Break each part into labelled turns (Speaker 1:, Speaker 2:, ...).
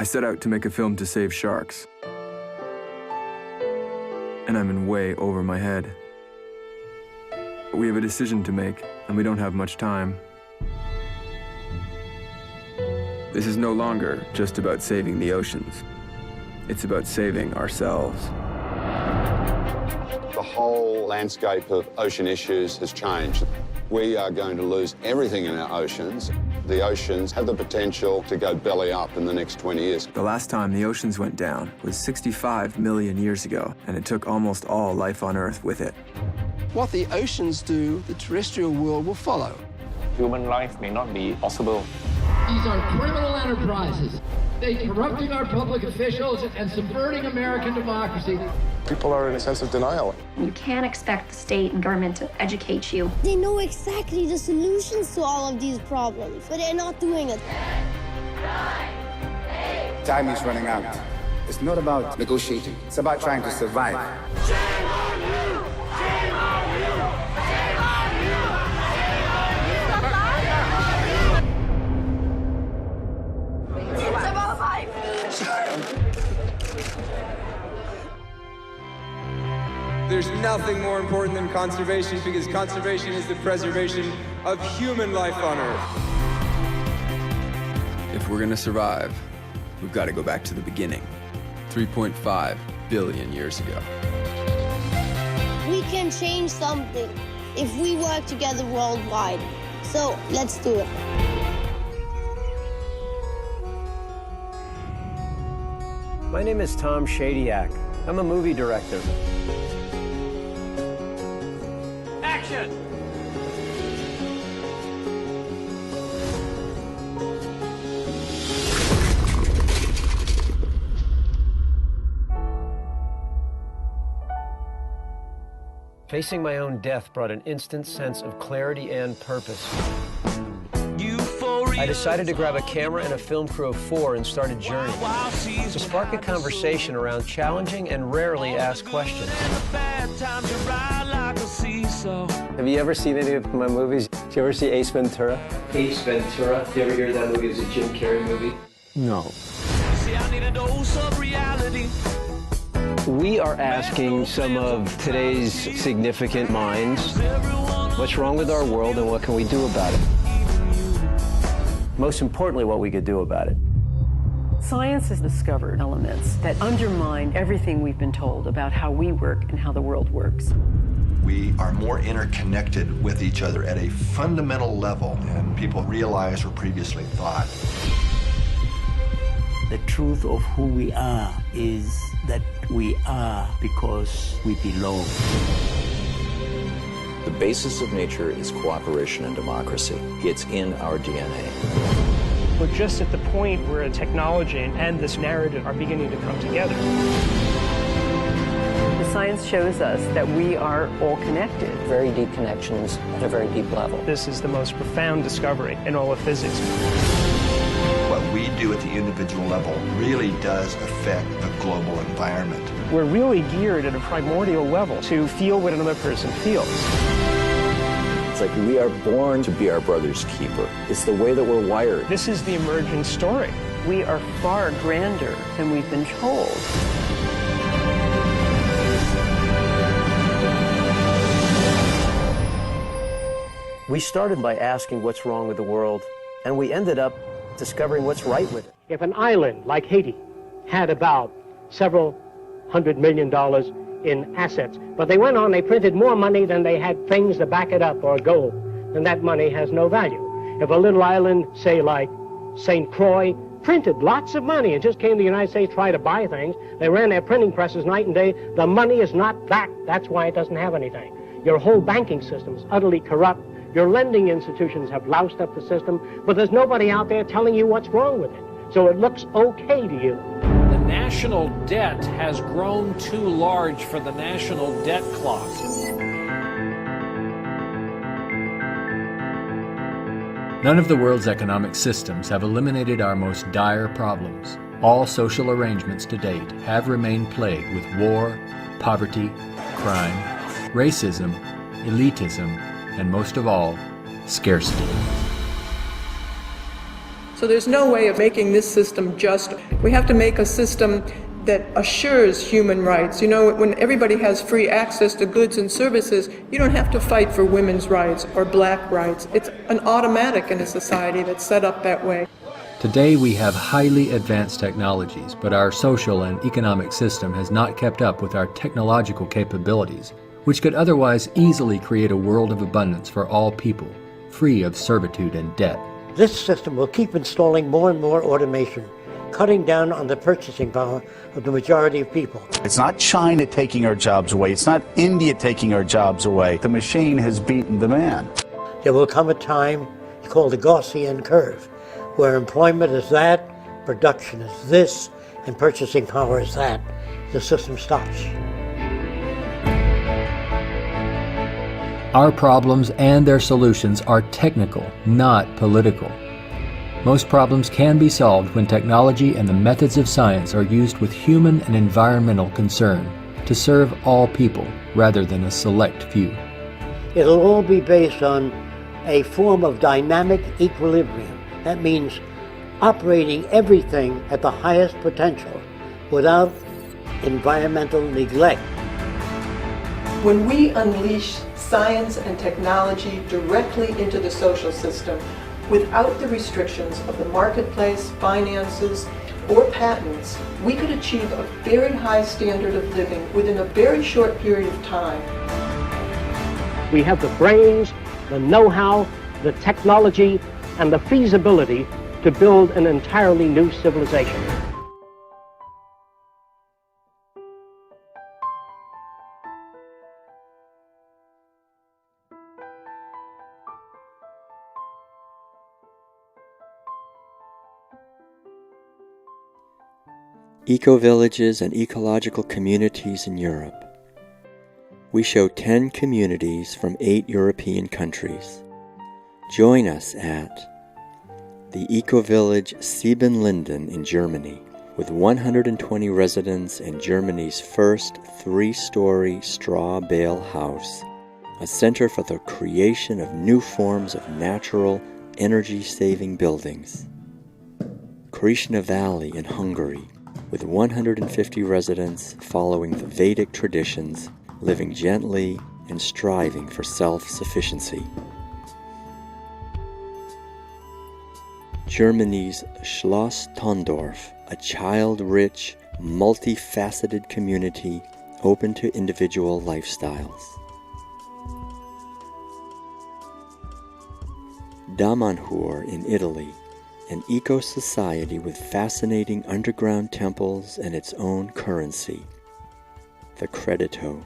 Speaker 1: set out to make a film to save sharks. And I'm in way over my head. But we have a decision to make, and we don't have much time. This is no longer just about saving the oceans. It's about saving ourselves.
Speaker 2: The whole landscape of ocean issues has changed. We are going to lose everything in our oceans. The oceans have the potential to go belly up in the next 20 years.
Speaker 1: The last time the oceans went down was 65 million years ago, and it took almost all life on Earth with it.
Speaker 3: What the oceans do, the terrestrial world will follow.
Speaker 4: Human life may not be possible.
Speaker 5: These are criminal enterprises. They're corrupting our public officials and subverting American democracy.
Speaker 6: People are in a sense of denial.
Speaker 7: You can't expect the state and government to educate you.
Speaker 8: They know exactly the solutions to all of these problems, but they're not doing it.
Speaker 9: 10, 9, 8. Time is running out. It's not about negotiating. It's about trying to survive.
Speaker 10: Shame on you! Shame on you! Shame on you!
Speaker 8: It's about life.
Speaker 11: There's nothing more important than conservation, because conservation is the preservation of human life on Earth.
Speaker 1: If we're gonna survive, we've got to go back to the beginning, 3.5 billion years ago.
Speaker 8: We can change something if we work together worldwide. So let's do it.
Speaker 12: My name is Tom Shadyac. I'm a movie director.
Speaker 10: Action!
Speaker 12: Facing my own death brought an instant sense of clarity and purpose. I decided to grab a camera and a film crew of 4 and start a journey to spark a conversation around challenging and rarely asked questions. Have you ever seen any of my movies? Did you ever see Ace Ventura? Ace Ventura? Did you ever hear that movie? It's a Jim Carrey movie. No. We are asking some of today's significant minds, what's wrong with our world and what can we do about it? Most importantly, what we could do about it.
Speaker 13: Science has discovered elements that undermine everything we've been told about how we work and how the world works.
Speaker 14: We are more interconnected with each other at a fundamental level than people realize or previously thought.
Speaker 15: The truth of who we are is that we are because we belong.
Speaker 16: The basis of nature is cooperation and democracy. It's in our DNA.
Speaker 17: We're just at the point where technology and this narrative are beginning to come together.
Speaker 13: The science shows us that we are all connected.
Speaker 18: Very deep connections at a very deep level.
Speaker 17: This is the most profound discovery in all of physics.
Speaker 14: What we do at the individual level really does affect the global environment.
Speaker 17: We're really geared at a primordial level to feel what another person feels.
Speaker 16: It's like we are born to be our brother's keeper. It's the way that we're wired.
Speaker 17: This is the emergent story.
Speaker 13: We are far grander than we've been told.
Speaker 12: We started by asking what's wrong with the world, and we ended up discovering what's right with it.
Speaker 19: If an island like Haiti had about several $100 million in assets, but they went on, they printed more money than they had things to back it up or gold, then that money has no value. If a little island, say like St. Croix, printed lots of money and just came to the United States to try to buy things, they ran their printing presses night and day, the money is not back. That's why it doesn't have anything. Your whole banking system is utterly corrupt. Your lending institutions have loused up the system, but there's nobody out there telling you what's wrong with it. So it looks okay to you.
Speaker 20: The national debt has grown too large for the national debt clock.
Speaker 3: None of the world's economic systems have eliminated our most dire problems. All social arrangements to date have remained plagued with war, poverty, crime, racism, elitism, and most of all, scarcity.
Speaker 21: So there's no way of making this system just. We have to make a system that assures human rights. You know, when everybody has free access to goods and services, you don't have to fight for women's rights or black rights. It's an automatic in a society that's set up that way.
Speaker 3: Today we have highly advanced technologies, but our social and economic system has not kept up with our technological capabilities, which could otherwise easily create a world of abundance for all people, free of servitude and debt.
Speaker 22: This system will keep installing more and more automation, cutting down on the purchasing power of the majority of people.
Speaker 23: It's not China taking our jobs away. It's not India taking our jobs away. The machine has beaten the man.
Speaker 22: There will come a time called the Gaussian curve, where employment is that, production is this, and purchasing power is that. The system stops.
Speaker 3: Our problems and their solutions are technical, not political. Most problems can be solved when technology and the methods of science are used with human and environmental concern to serve all people rather than a select few.
Speaker 22: It'll all be based on a form of dynamic equilibrium. That means operating everything at the highest potential without environmental neglect.
Speaker 21: When we unleash science and technology directly into the social system, without the restrictions of the marketplace, finances, or patents, we could achieve a very high standard of living within a very short period of time.
Speaker 19: We have the brains, the know-how, the technology, and the feasibility to build an entirely new civilization.
Speaker 24: Eco-villages and ecological communities in Europe. We show 10 communities from 8 European countries. Join us at the eco-village Siebenlinden in Germany, with 120 residents and Germany's first 3-story straw bale house, a center for the creation of new forms of natural, energy-saving buildings. Krishna Valley in Hungary, with 150 residents following the Vedic traditions, living gently and striving for self-sufficiency. Germany's Schloss Tondorf, a child-rich, multifaceted community open to individual lifestyles. Damanhur in Italy, an eco-society with fascinating underground temples and its own currency, the Credito.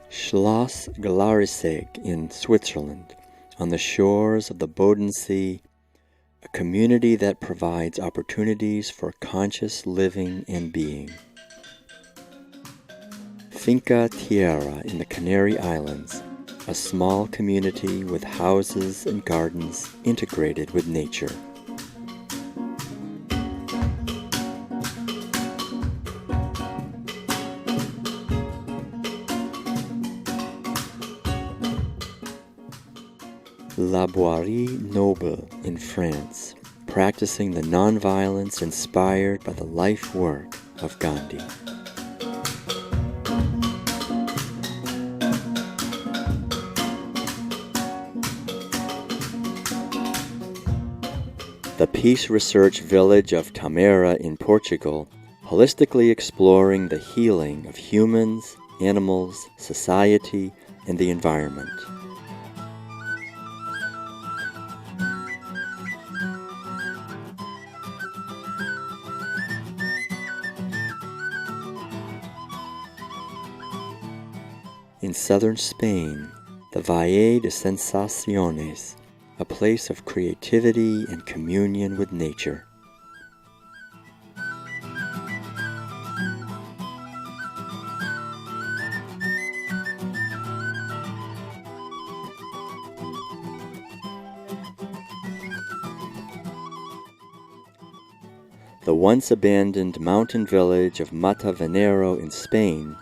Speaker 24: Schloss Glarisegg in Switzerland, on the shores of the Bodensee, a community that provides opportunities for conscious living and being. Finca Tierra in the Canary Islands, a small community with houses and gardens integrated with nature. La Boirie Noble in France, practicing the nonviolence inspired by the life work of Gandhi. The Peace Research Village of Tamera in Portugal, holistically exploring the healing of humans, animals, society, and the environment. In southern Spain, the Valle de Sensaciones, a place of creativity and communion with nature. The once abandoned mountain village of Matavenero in Spain,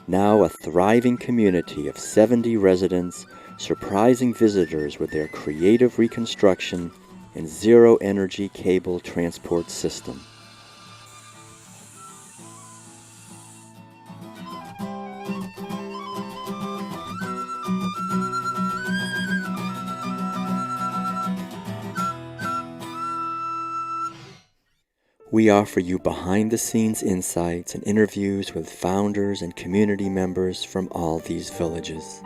Speaker 24: now a thriving community of 70 residents, surprising visitors with their creative reconstruction and zero-energy cable transport system. We offer you behind-the-scenes insights and interviews with founders and community members from all these villages.